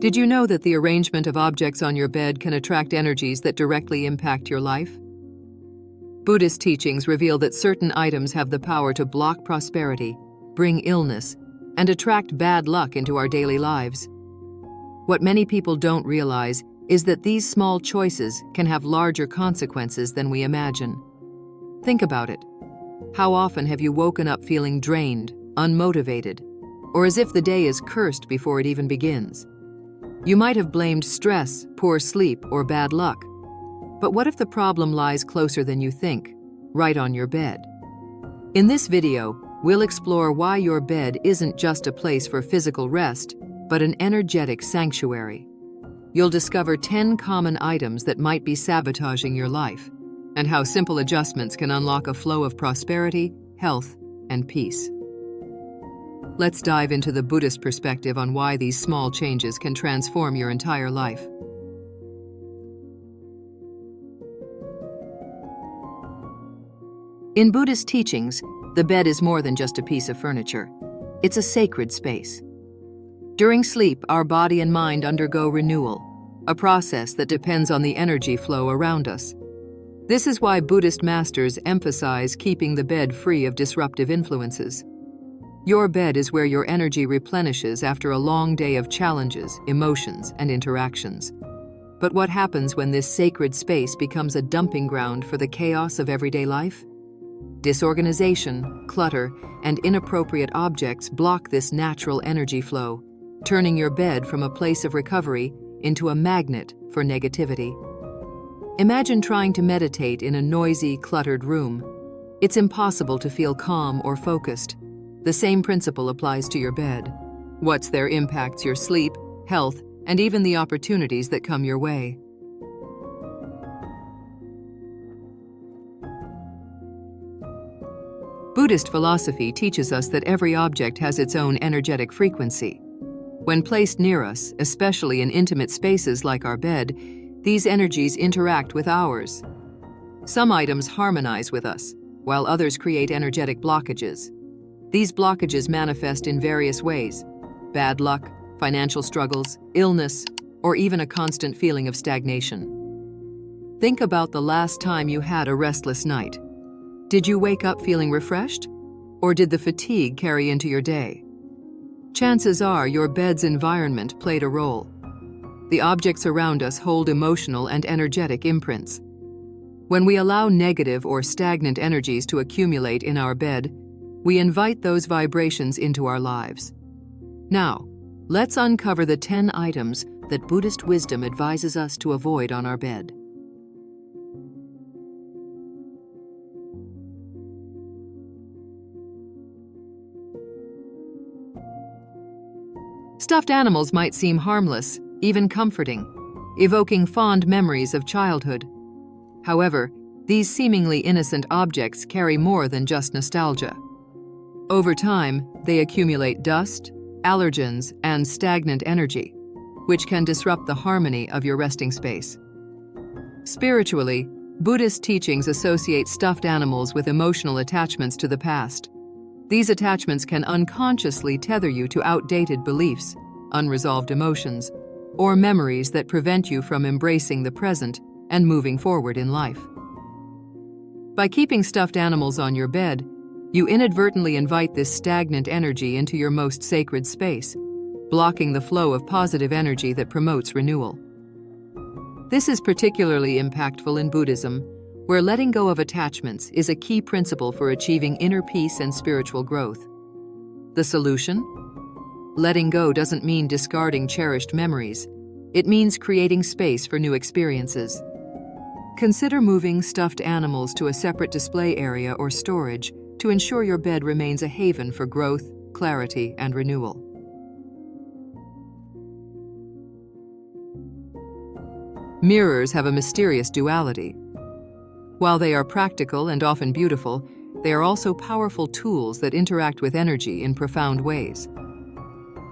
Did you know that the arrangement of objects on your bed can attract energies that directly impact your life? Buddhist teachings reveal that certain items have the power to block prosperity, bring illness, and attract bad luck into our daily lives. What many people don't realize is that these small choices can have larger consequences than we imagine. Think about it. How often have you woken up feeling drained, unmotivated, or as if the day is cursed before it even begins? You might have blamed stress, poor sleep, or bad luck. But what if the problem lies closer than you think, right on your bed? In this video, we'll explore why your bed isn't just a place for physical rest, but an energetic sanctuary. You'll discover 10 common items that might be sabotaging your life, and how simple adjustments can unlock a flow of prosperity, health, and peace. Let's dive into the Buddhist perspective on why these small changes can transform your entire life. In Buddhist teachings, the bed is more than just a piece of furniture. It's a sacred space. During sleep, our body and mind undergo renewal, a process that depends on the energy flow around us. This is why Buddhist masters emphasize keeping the bed free of disruptive influences. Your bed is where your energy replenishes after a long day of challenges, emotions, and interactions. But what happens when this sacred space becomes a dumping ground for the chaos of everyday life? Disorganization, clutter, and inappropriate objects block this natural energy flow, turning your bed from a place of recovery into a magnet for negativity. Imagine trying to meditate in a noisy, cluttered room. It's impossible to feel calm or focused. The same principle applies to your bed. What's there impacts your sleep, health, and even the opportunities that come your way. Buddhist philosophy teaches us that every object has its own energetic frequency. When placed near us, especially in intimate spaces like our bed, these energies interact with ours. Some items harmonize with us, while others create energetic blockages. These blockages manifest in various ways: bad luck, financial struggles, illness, or even a constant feeling of stagnation. Think about the last time you had a restless night. Did you wake up feeling refreshed? Or did the fatigue carry into your day? Chances are your bed's environment played a role. The objects around us hold emotional and energetic imprints. When we allow negative or stagnant energies to accumulate in our bed, we invite those vibrations into our lives. Now, let's uncover the 10 items that Buddhist wisdom advises us to avoid on our bed. Stuffed animals might seem harmless, even comforting, evoking fond memories of childhood. However, these seemingly innocent objects carry more than just nostalgia. Over time, they accumulate dust, allergens, and stagnant energy, which can disrupt the harmony of your resting space. Spiritually, Buddhist teachings associate stuffed animals with emotional attachments to the past. These attachments can unconsciously tether you to outdated beliefs, unresolved emotions, or memories that prevent you from embracing the present and moving forward in life. By keeping stuffed animals on your bed, you inadvertently invite this stagnant energy into your most sacred space, blocking the flow of positive energy that promotes renewal. This is particularly impactful in Buddhism, where letting go of attachments is a key principle for achieving inner peace and spiritual growth. The solution? Letting go doesn't mean discarding cherished memories. It means creating space for new experiences. Consider moving stuffed animals to a separate display area or storage to ensure your bed remains a haven for growth, clarity, and renewal. Mirrors have a mysterious duality. While they are practical and often beautiful, they are also powerful tools that interact with energy in profound ways.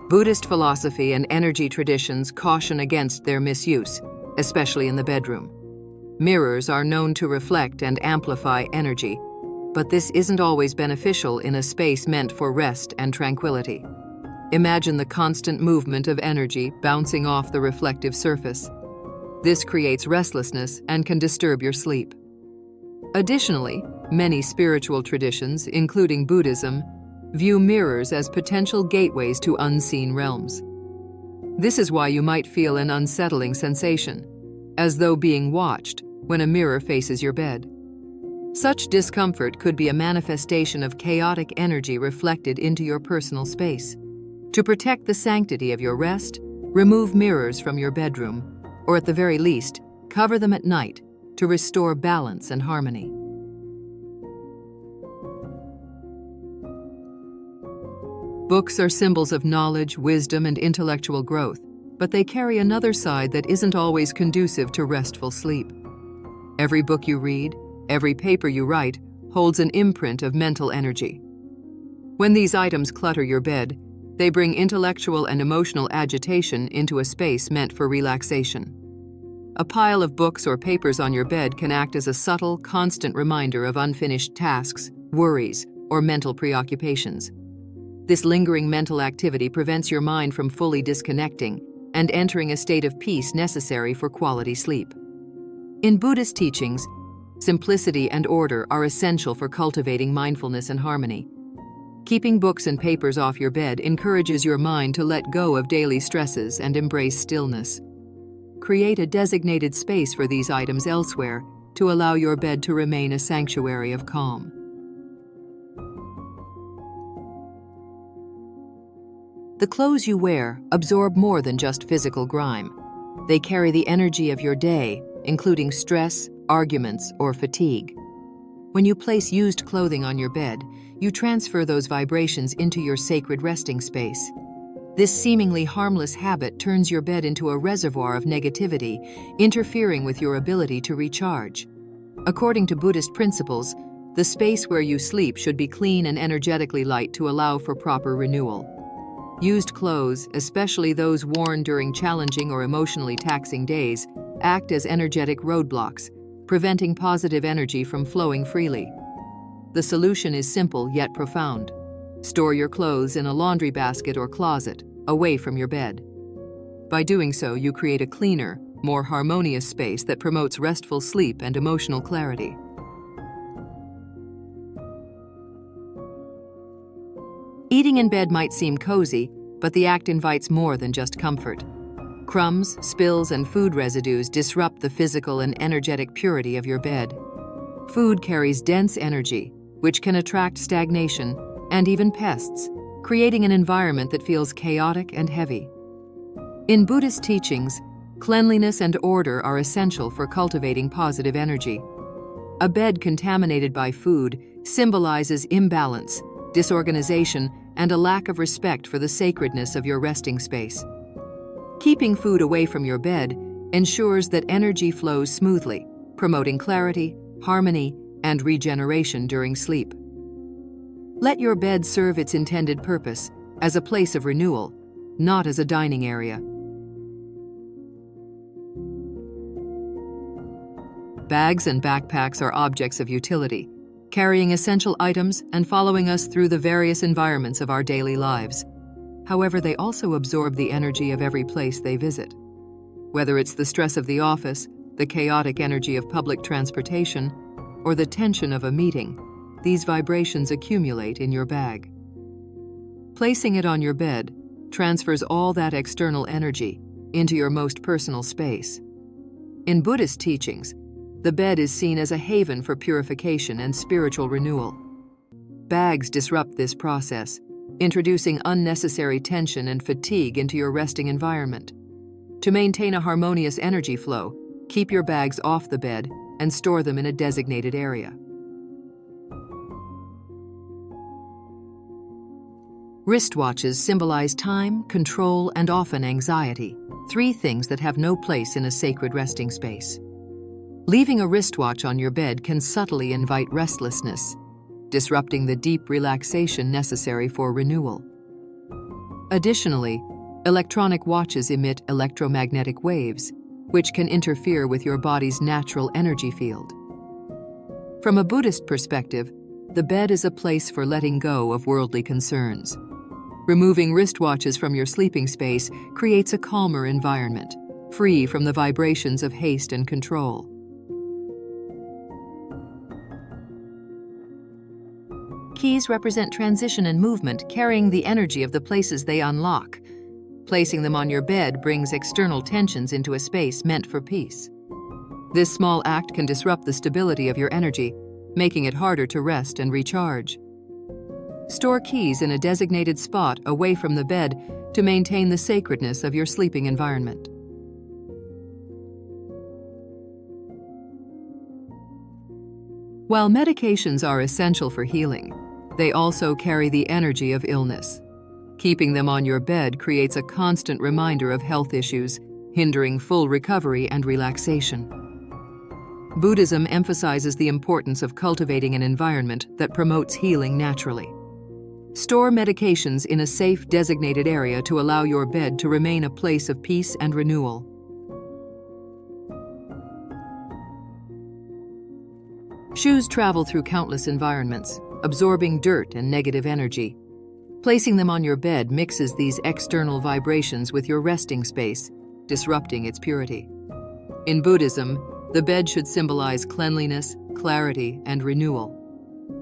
Buddhist philosophy and energy traditions caution against their misuse, especially in the bedroom. Mirrors are known to reflect and amplify energy, but this isn't always beneficial in a space meant for rest and tranquility. Imagine the constant movement of energy bouncing off the reflective surface. This creates restlessness and can disturb your sleep. Additionally, many spiritual traditions, including Buddhism, view mirrors as potential gateways to unseen realms. This is why you might feel an unsettling sensation, as though being watched when a mirror faces your bed. Such discomfort could be a manifestation of chaotic energy reflected into your personal space. To protect the sanctity of your rest, remove mirrors from your bedroom, or at the very least, cover them at night to restore balance and harmony. Books are symbols of knowledge, wisdom, and intellectual growth, but they carry another side that isn't always conducive to restful sleep. Every book you read, every paper you write, holds an imprint of mental energy. When these items clutter your bed, they bring intellectual and emotional agitation into a space meant for relaxation. A pile of books or papers on your bed can act as a subtle, constant reminder of unfinished tasks, worries, or mental preoccupations. This lingering mental activity prevents your mind from fully disconnecting and entering a state of peace necessary for quality sleep. In Buddhist teachings, simplicity and order are essential for cultivating mindfulness and harmony. Keeping books and papers off your bed encourages your mind to let go of daily stresses and embrace stillness. Create a designated space for these items elsewhere to allow your bed to remain a sanctuary of calm. The clothes you wear absorb more than just physical grime. They carry the energy of your day, including stress, arguments, or fatigue. When you place used clothing on your bed, you transfer those vibrations into your sacred resting space. This seemingly harmless habit turns your bed into a reservoir of negativity, interfering with your ability to recharge. According to Buddhist principles, the space where you sleep should be clean and energetically light to allow for proper renewal. Used clothes, especially those worn during challenging or emotionally taxing days, act as energetic roadblocks, preventing positive energy from flowing freely. The solution is simple yet profound. Store your clothes in a laundry basket or closet, away from your bed. By doing so, you create a cleaner, more harmonious space that promotes restful sleep and emotional clarity. Eating in bed might seem cozy, but the act invites more than just comfort. Crumbs, spills, and food residues disrupt the physical and energetic purity of your bed. Food carries dense energy, which can attract stagnation and even pests, creating an environment that feels chaotic and heavy. In Buddhist teachings, cleanliness and order are essential for cultivating positive energy. A bed contaminated by food symbolizes imbalance, disorganization, and a lack of respect for the sacredness of your resting space. Keeping food away from your bed ensures that energy flows smoothly, promoting clarity, harmony, and regeneration during sleep. Let your bed serve its intended purpose as a place of renewal, not as a dining area. Bags and backpacks are objects of utility, carrying essential items and following us through the various environments of our daily lives. However, they also absorb the energy of every place they visit. Whether it's the stress of the office, the chaotic energy of public transportation, or the tension of a meeting, these vibrations accumulate in your bag. Placing it on your bed transfers all that external energy into your most personal space. In Buddhist teachings, the bed is seen as a haven for purification and spiritual renewal. Bags disrupt this process, introducing unnecessary tension and fatigue into your resting environment. To maintain a harmonious energy flow, keep your bags off the bed and store them in a designated area. Wristwatches symbolize time, control, and often anxiety, 3 things that have no place in a sacred resting space. Leaving a wristwatch on your bed can subtly invite restlessness, disrupting the deep relaxation necessary for renewal. Additionally, electronic watches emit electromagnetic waves, which can interfere with your body's natural energy field. From a Buddhist perspective, the bed is a place for letting go of worldly concerns. Removing wristwatches from your sleeping space creates a calmer environment, free from the vibrations of haste and control. Keys represent transition and movement, carrying the energy of the places they unlock. Placing them on your bed brings external tensions into a space meant for peace. This small act can disrupt the stability of your energy, making it harder to rest and recharge. Store keys in a designated spot away from the bed to maintain the sacredness of your sleeping environment. While medications are essential for healing, they also carry the energy of illness. Keeping them on your bed creates a constant reminder of health issues, hindering full recovery and relaxation. Buddhism emphasizes the importance of cultivating an environment that promotes healing naturally. Store medications in a safe, designated area to allow your bed to remain a place of peace and renewal. Shoes travel through countless environments, absorbing dirt and negative energy. Placing them on your bed mixes these external vibrations with your resting space, disrupting its purity. In Buddhism, the bed should symbolize cleanliness, clarity, and renewal.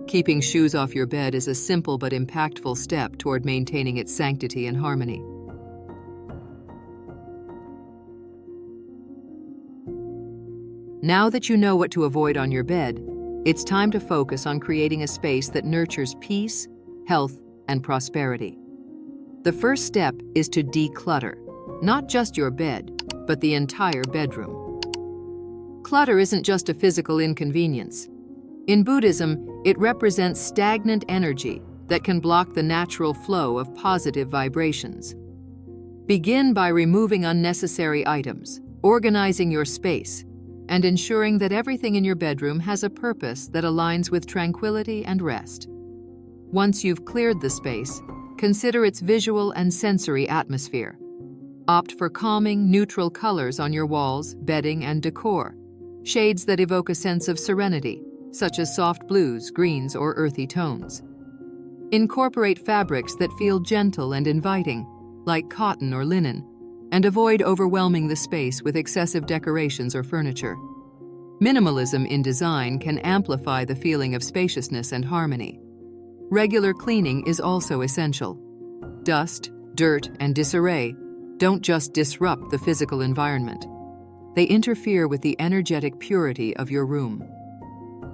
Keeping shoes off your bed is a simple but impactful step toward maintaining its sanctity and harmony. Now that you know what to avoid on your bed, it's time to focus on creating a space that nurtures peace, health, and prosperity. The first step is to declutter, not just your bed, but the entire bedroom. Clutter isn't just a physical inconvenience. In Buddhism, it represents stagnant energy that can block the natural flow of positive vibrations. Begin by removing unnecessary items, organizing your space, and ensuring that everything in your bedroom has a purpose that aligns with tranquility and rest. Once you've cleared the space, consider its visual and sensory atmosphere. Opt for calming, neutral colors on your walls, bedding, and decor, shades that evoke a sense of serenity, such as soft blues, greens, or earthy tones. Incorporate fabrics that feel gentle and inviting, like cotton or linen, and avoid overwhelming the space with excessive decorations or furniture. Minimalism in design can amplify the feeling of spaciousness and harmony. Regular cleaning is also essential. Dust, dirt, and disarray don't just disrupt the physical environment. They interfere with the energetic purity of your room.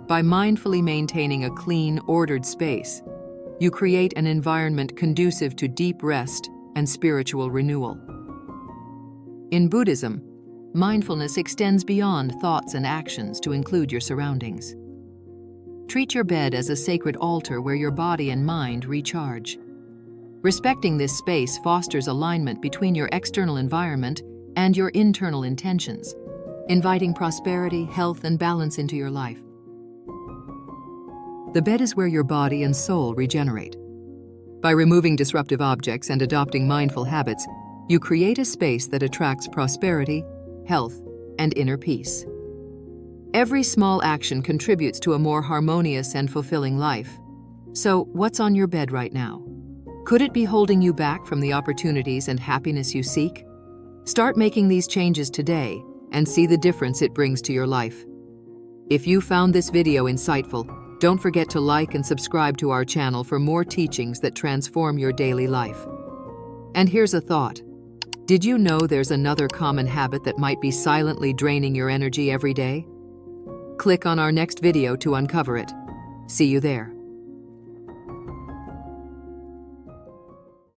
By mindfully maintaining a clean, ordered space, you create an environment conducive to deep rest and spiritual renewal. In Buddhism, mindfulness extends beyond thoughts and actions to include your surroundings. Treat your bed as a sacred altar where your body and mind recharge. Respecting this space fosters alignment between your external environment and your internal intentions, inviting prosperity, health, and balance into your life. The bed is where your body and soul regenerate. By removing disruptive objects and adopting mindful habits, you create a space that attracts prosperity, health, and inner peace. Every small action contributes to a more harmonious and fulfilling life. So, what's on your bed right now? Could it be holding you back from the opportunities and happiness you seek? Start making these changes today and see the difference it brings to your life. If you found this video insightful, don't forget to like and subscribe to our channel for more teachings that transform your daily life. And here's a thought. Did you know there's another common habit that might be silently draining your energy every day? Click on our next video to uncover it. See you there.